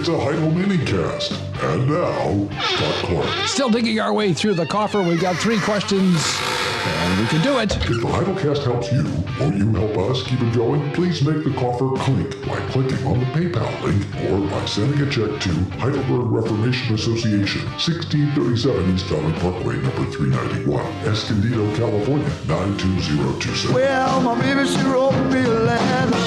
It's a Heidelminicast. And now, Scott Clark. Still digging our way through the coffer. We've got 3 questions, and we can do it. If the Heidelcast helps you, or you help us keep it going, please make the coffer clink by clicking on the PayPal link or by sending a check to Heidelberg Reformation Association, 1637 East Valley Parkway, number 391, Escondido, California, 92027. Well, my baby, she wrote me a letter.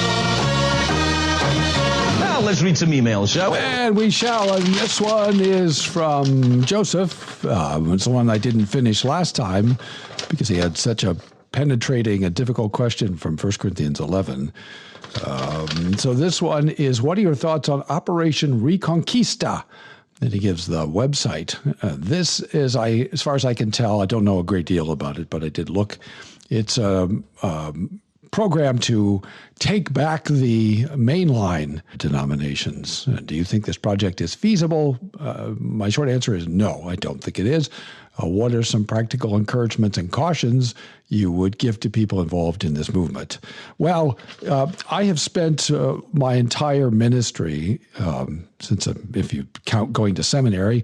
Now let's read some emails, shall we? And we shall. And this one is from Joseph. It's the one I didn't finish last time because he had such a penetrating and difficult question from 1 Corinthians 11. So this one is, what are your thoughts on Operation Reconquista? And he gives the website. This is, as far as I can tell, I don't know a great deal about it, but I did look. It's a program to take back the mainline denominations. Do you think this project is feasible? My short answer is no, I don't think it is. What are some practical encouragements and cautions you would give to people involved in this movement? Well, I have spent my entire ministry, since if you count going to seminary,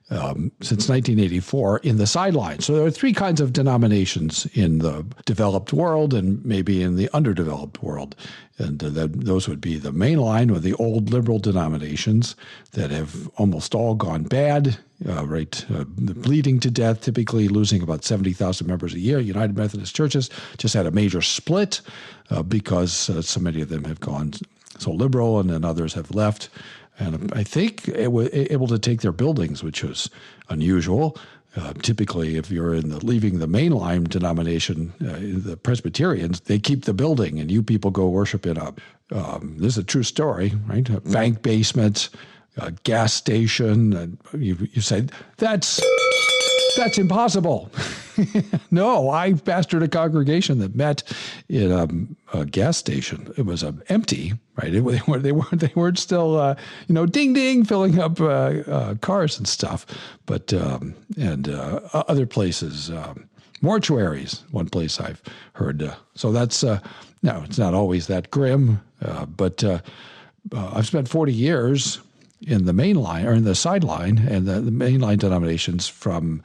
since 1984 in the sidelines. So there are 3 kinds of denominations in the developed world and maybe in the underdeveloped world. And those would be the mainline or the old liberal denominations that have almost all gone bad, bleeding to death, typically losing about 70,000 members a year. United Methodist churches just had a major split because so many of them have gone so liberal and then others have left. And I think it was able to take their buildings, which was unusual. Typically, if you're leaving the mainline denomination, the Presbyterians, they keep the building, and you people go worship in this is a true story, right? A bank basement, a gas station. And you say, that's impossible. No, I pastored a congregation that met in a gas station. It was empty, right? They weren't still, ding ding, filling up cars and stuff. But other places, mortuaries. One place I've heard. So that's no, it's not always that grim. But I've spent 40 years in the mainline or in the sideline, and the mainline denominations from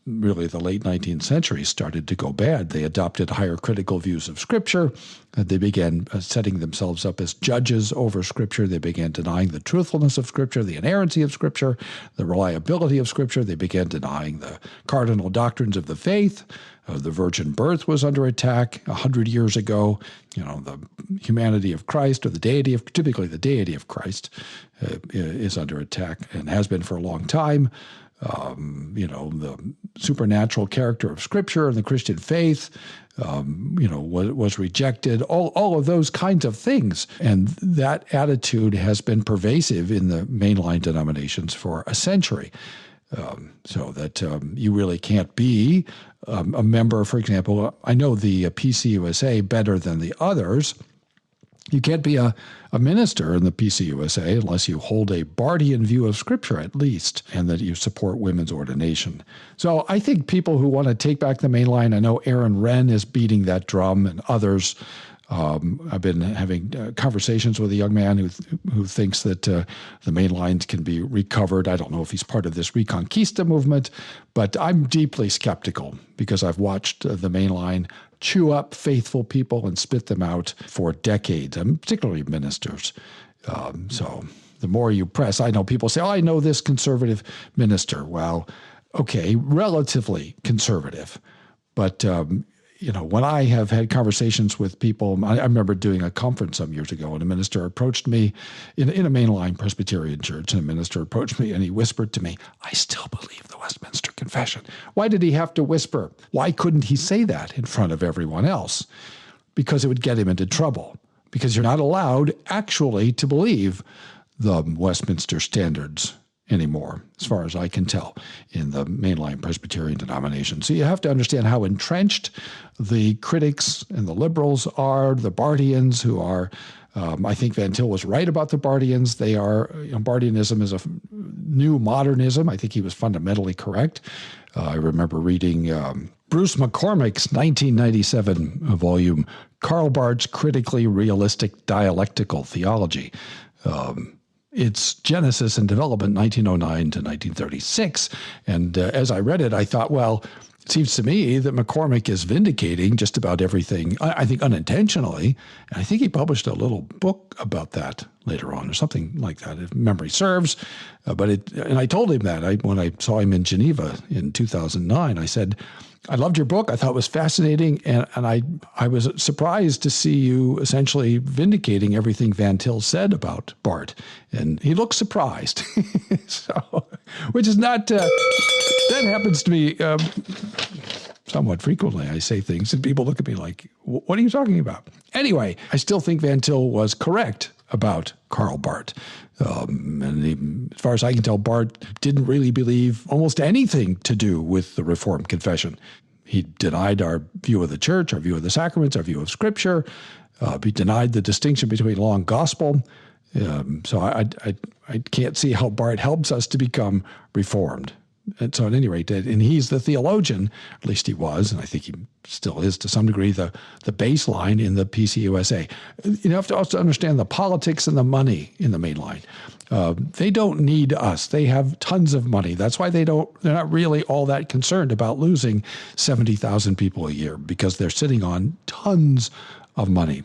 really the late 19th century started to go bad. They adopted higher critical views of Scripture. They began setting themselves up as judges over Scripture. They began denying the truthfulness of Scripture, the inerrancy of Scripture, the reliability of Scripture. They began denying the cardinal doctrines of the faith. The virgin birth was under attack 100 years ago. The humanity of Christ, or typically the deity of Christ, is under attack and has been for a long time. The supernatural character of Scripture and the Christian faith, was rejected, all of those kinds of things. And that attitude has been pervasive in the mainline denominations for a century. So that you really can't be a member, for example. I know the PCUSA better than the others. You can't be a minister in the PCUSA unless you hold a Bardian view of Scripture at least, and that you support women's ordination. So I think people who want to take back the mainline, I know Aaron Wren is beating that drum, and others. I've been having conversations with a young man who thinks that the main lines can be recovered. I don't know if he's part of this Reconquista movement, but I'm deeply skeptical because I've watched the main line chew up faithful people and spit them out for decades, and particularly ministers. So the more you press, I know people say, I know this conservative minister. Well, okay, relatively conservative, but when I have had conversations with people, I remember doing a conference some years ago, and a minister approached me in a mainline Presbyterian church, and a minister approached me and he whispered to me, I still believe the Westminster Confession. Why did he have to whisper? Why couldn't he say that in front of everyone else? Because it would get him into trouble, because you're not allowed actually to believe the Westminster standards anymore, as far as I can tell, in the mainline Presbyterian denomination. So you have to understand how entrenched the critics and the liberals are, the Bardians, who are, I think Van Til was right about the Bardians. They are, Bardianism is a new modernism. I think he was fundamentally correct. I remember reading Bruce McCormick's 1997 volume, Karl Barth's Critically Realistic Dialectical Theology. its genesis and development, 1909 to 1936. And as I read it, I thought, well, it seems to me that McCormick is vindicating just about everything, I think unintentionally. And I think he published a little book about that later on or something like that, if memory serves. And I told him that when I saw him in Geneva in 2009, I said, I loved your book. I thought it was fascinating. And I was surprised to see you essentially vindicating everything Van Til said about Barth. And he looked surprised. So, which is not, that happens to me somewhat frequently. I say things and people look at me like, what are you talking about? Anyway, I still think Van Til was correct about Karl Barth. As far as I can tell, Barth didn't really believe almost anything to do with the Reformed confession. He denied our view of the church, our view of the sacraments, our view of Scripture. He denied the distinction between law and gospel. So I can't see how Barth helps us to become Reformed. And so at any rate, and he's the theologian, at least he was, and I think he still is to some degree, the baseline in the PCUSA. You have to also understand the politics and the money in the Mainline. They don't need us. They have tons of money. That's why they're not really all that concerned about losing 70,000 people a year, because they're sitting on tons of money.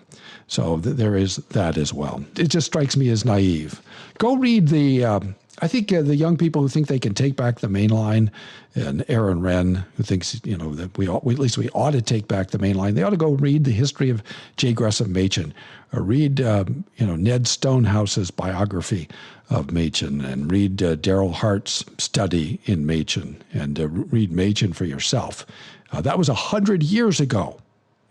So there is that as well. It just strikes me as naive. Go read I think the young people who think they can take back the Mainline, and Aaron Wren, who thinks that we ought to take back the Mainline, they ought to go read the history of J. Gresham Machen, or read Ned Stonehouse's biography of Machen, and read Darrell Hart's study in Machen, and read Machen for yourself. That was 100 years ago,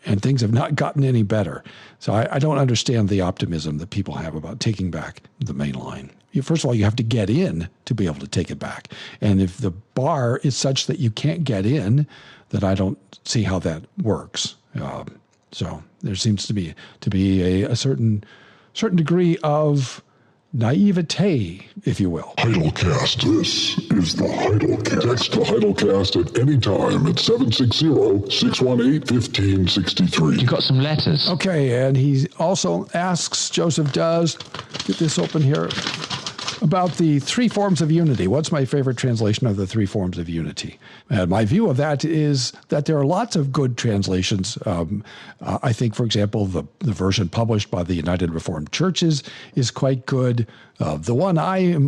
and things have not gotten any better. So I don't understand the optimism that people have about taking back the Mainline. First of all, you have to get in to be able to take it back. And if the bar is such that you can't get in, then I don't see how that works. So there seems to be a certain degree of naivete, if you will. Heidelcast. This is the Heidelcast. Text the Heidelcast at any time at 760-618-1563. You got some letters. Okay, and he also asks, Joseph does, get this open here, about the three forms of unity. What's my favorite translation of the three forms of unity? And my view of that is that there are lots of good translations. I think, for example, the version published by the United Reformed Churches is quite good. The one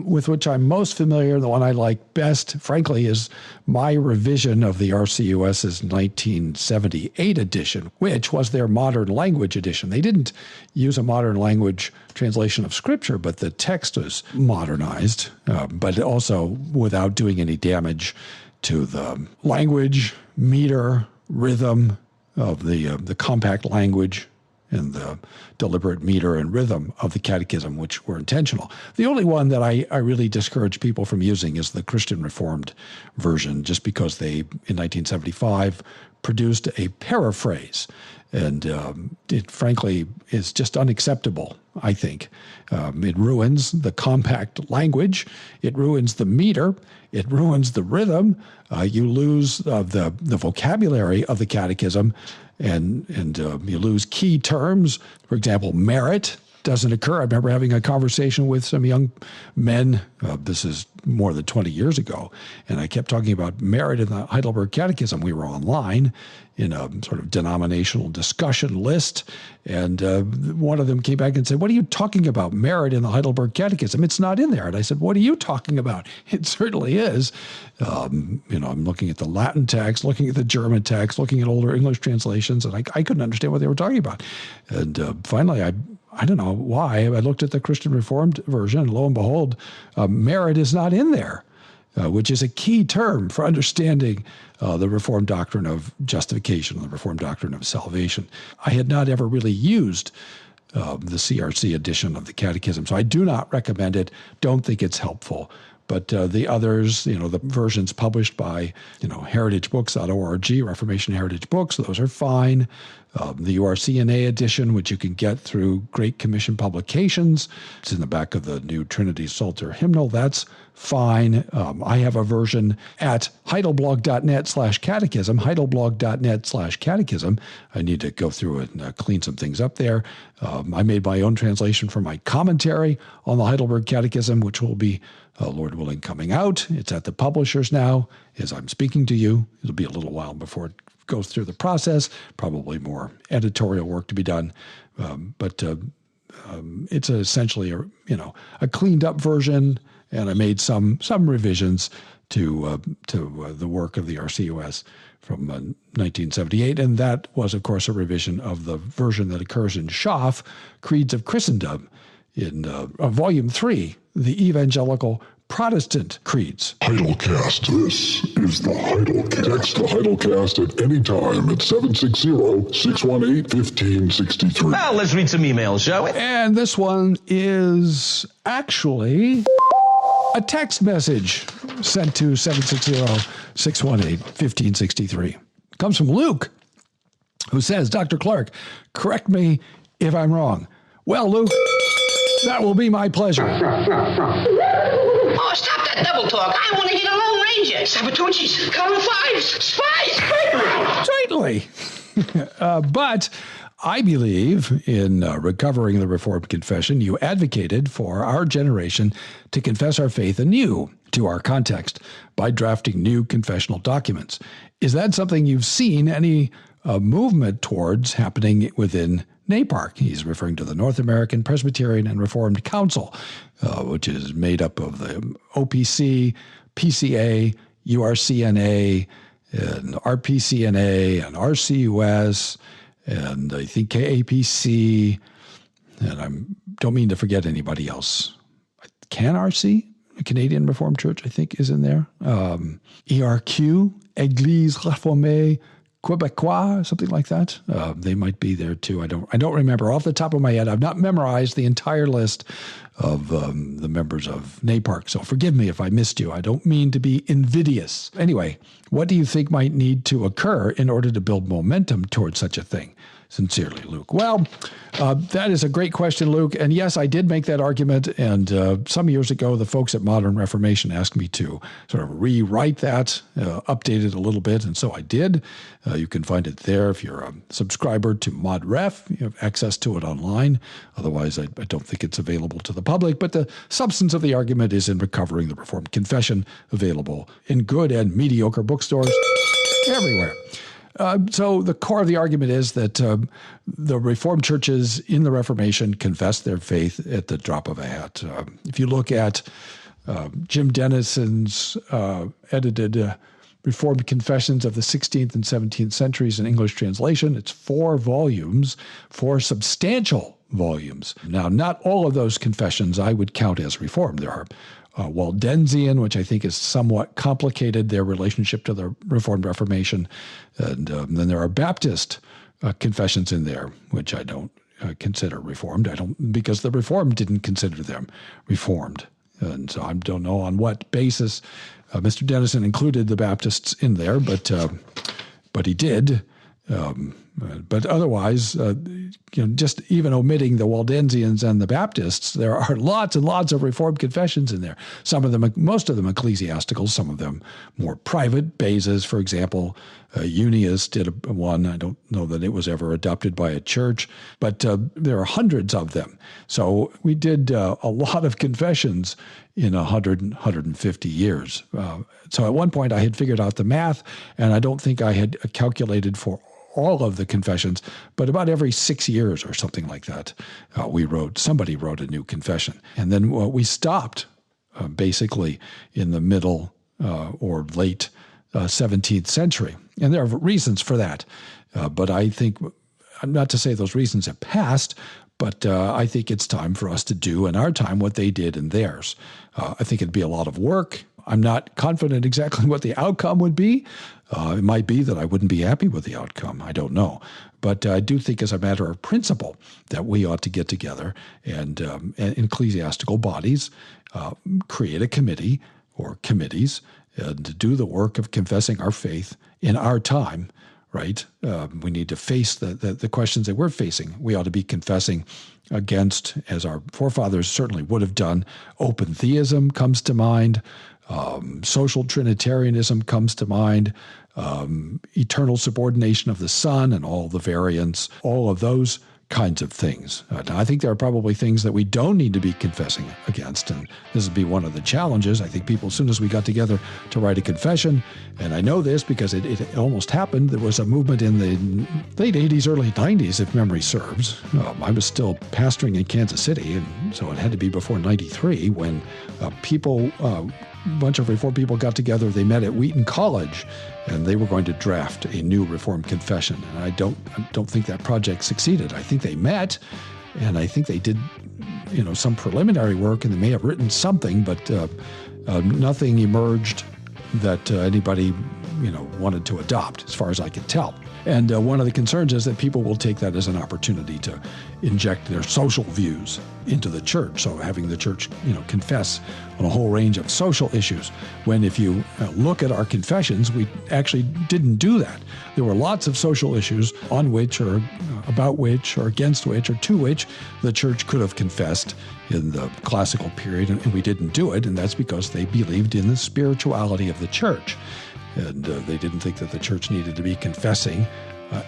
with which I'm most familiar, the one I like best, frankly, is my revision of the RCUS's 1978 edition, which was their modern language edition. They didn't use a modern language translation of Scripture, but the text was modernized, but also without doing any damage to the language, meter, rhythm of the compact language and the deliberate meter and rhythm of the catechism, which were intentional. The only one that I really discourage people from using is the Christian Reformed version, just because they, in 1975, produced a paraphrase. And it, frankly, is just unacceptable, I think. It ruins the compact language. It ruins the meter. It ruins the rhythm. You lose the vocabulary of the catechism, and you lose key terms. For example, merit doesn't occur. I remember having a conversation with some young men. This is more than 20 years ago. And I kept talking about merit in the Heidelberg Catechism. We were online in a sort of denominational discussion list. And one of them came back and said, "What are you talking about? Merit in the Heidelberg Catechism? It's not in there." And I said, "What are you talking about?" It certainly is. I'm looking at the Latin text, looking at the German text, looking at older English translations, and I couldn't understand what they were talking about. And finally, I don't know why, I looked at the Christian Reformed version, and lo and behold, merit is not in there, which is a key term for understanding the Reformed doctrine of justification, the Reformed doctrine of salvation. I had not ever really used the CRC edition of the Catechism, so I do not recommend it. Don't think it's helpful. But the others, the versions published by, heritagebooks.org, Reformation Heritage Books, those are fine. The URCNA edition, which you can get through Great Commission Publications. It's in the back of the new Trinity Psalter hymnal. That's fine. I have a version at heidelblog.net/catechism, heidelblog.net/catechism. I need to go through it and clean some things up there. I made my own translation for my commentary on the Heidelberg Catechism, which will be, Lord willing, coming out. It's at the publishers now as I'm speaking to you. It'll be a little while before it goes through the process, probably more editorial work to be done. But it's essentially a cleaned up version, and I made some revisions to the work of the RCOS from 1978, and that was, of course, a revision of the version that occurs in Schaff, Creeds of Christendom, in Volume 3, the Evangelical Protestant Creeds. Heidelcast. This is the Heidelcast. Text the Heidelcast at any time at 760-618-1563. Well, let's read some emails, shall we? And this one is actually a text message sent to 760-618-1563. Comes from Luke, who says, Dr. Clark, correct me if I'm wrong. Well, Luke, that will be my pleasure. Oh, stop that double talk. I want to hear the Lone Ranger. Sabertucci's, Column 5s, spies, Certainly. But I believe in recovering the Reformed confession. You advocated for our generation to confess our faith anew to our context by drafting new confessional documents. Is that something you've seen any movement towards happening within NAPARC? He's referring to the North American Presbyterian and Reformed Council, which is made up of the OPC, PCA, URCNA, and RPCNA, and RCUS, and I think KAPC, and I don't mean to forget anybody else. CanRC, the Canadian Reformed Church, I think, is in there. ERQ, Église Réformée Québécois, something like that. They might be there too. I don't remember off the top of my head. I've not memorized the entire list of the members of NAPARC, so forgive me if I missed you. I don't mean to be invidious. Anyway, what do you think might need to occur in order to build momentum towards such a thing? Sincerely, Luke. Well, that is a great question, Luke. And yes, I did make that argument. And some years ago, the folks at Modern Reformation asked me to sort of rewrite that, update it a little bit. And so I did. You can find it there. If you're a subscriber to ModRef, you have access to it online. Otherwise, I don't think it's available to the public. But the substance of the argument is in Recovering the Reformed Confession, available in good and mediocre bookstores everywhere. So the core of the argument is that the Reformed churches in the Reformation confessed their faith at the drop of a hat. If you look at Jim Dennison's edited Reformed Confessions of the 16th and 17th centuries in English translation, it's 4 volumes, 4 substantial volumes. Now, not all of those confessions I would count as Reformed. There are Waldensian, which I think is somewhat complicated, their relationship to the Reformed Reformation. And then there are Baptist confessions in there, which I don't consider Reformed. Because the Reformed didn't consider them Reformed. And so I don't know on what basis Mr. Dennison included the Baptists in there, but he did. But otherwise, just even omitting the Waldensians and the Baptists, there are lots and lots of Reformed confessions in there. Some of them, most of them ecclesiastical, some of them more private. Beza's, for example, Unius did one. I don't know that it was ever adopted by a church, but there are hundreds of them. So we did a lot of confessions in 150 years. So at one point I had figured out the math, and I don't think I had calculated for all of the confessions, but about every 6 years or something like that, somebody wrote a new confession. And then we stopped basically in the middle or late 17th century. And there are reasons for that. But I think, not to say those reasons have passed, but I think it's time for us to do in our time what they did in theirs. I think it'd be a lot of work. I'm not confident exactly what the outcome would be. It might be that I wouldn't be happy with the outcome. I don't know. But I do think as a matter of principle that we ought to get together and ecclesiastical bodies create a committee or committees to do the work of confessing our faith in our time right? We need to face the questions that we're facing. We ought to be confessing against, as our forefathers certainly would have done. Open theism comes to mind. Social Trinitarianism comes to mind. Eternal subordination of the Son and all the variants, all of those kinds of things. Now, I think there are probably things that we don't need to be confessing against, and this would be one of the challenges. I think people, as soon as we got together to write a confession, and I know this because it almost happened, there was a movement in the late 80s, early 90s, if memory serves. I was still pastoring in Kansas City, and so it had to be before 93, when a bunch of Reformed people got together. They met at Wheaton College, and they were going to draft a new Reformed confession. And I don't think that project succeeded. I think they met, and I think they did, some preliminary work, and they may have written something, but nothing emerged that anybody, wanted to adopt, as far as I could tell. And one of the concerns is that people will take that as an opportunity to inject their social views into the church. So having the church, confess on a whole range of social issues, when if you look at our confessions, we actually didn't do that. There were lots of social issues on which, or about which, or against which, or to which the church could have confessed in the classical period, and we didn't do it, and that's because they believed in the spirituality of the church. And they didn't think that the church needed to be confessing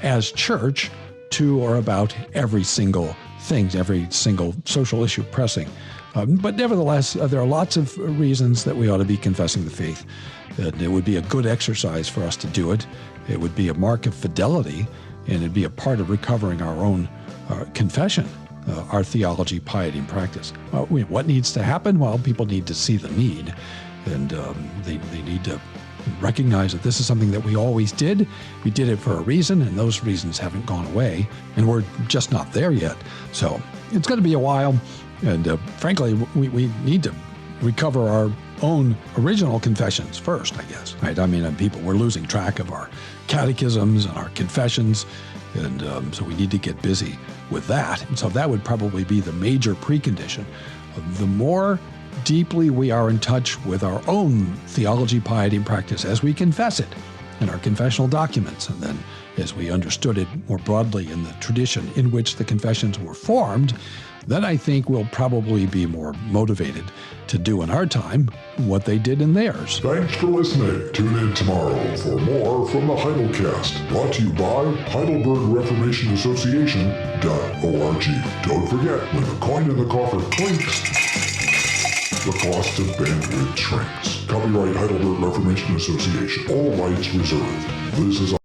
as church to or about every single thing, every single social issue pressing. But nevertheless, there are lots of reasons that we ought to be confessing the faith. And it would be a good exercise for us to do it. It would be a mark of fidelity, and it'd be a part of recovering our own confession, our theology, piety, and practice. What needs to happen? Well, people need to see the need, and they need to recognize that this is something that we always did. We did it for a reason, and those reasons haven't gone away, and we're just not there yet. So it's going to be a while, and frankly, we need to recover our own original confessions first, I guess. Right? I mean, people, we're losing track of our catechisms and our confessions, and so we need to get busy with that. And so that would probably be the major precondition. The more deeply we are in touch with our own theology, piety, and practice as we confess it in our confessional documents, and then as we understood it more broadly in the tradition in which the confessions were formed, then I think we'll probably be more motivated to do in our time what they did in theirs. Thanks for listening. Tune in tomorrow for more from the Heidelcast, brought to you by Heidelberg Reformation Association.org. Don't forget, when the coin in the coffer clinks, the cost of bandwidth shrinks. Copyright Heidelberg Reformation Association. All rights reserved. This is a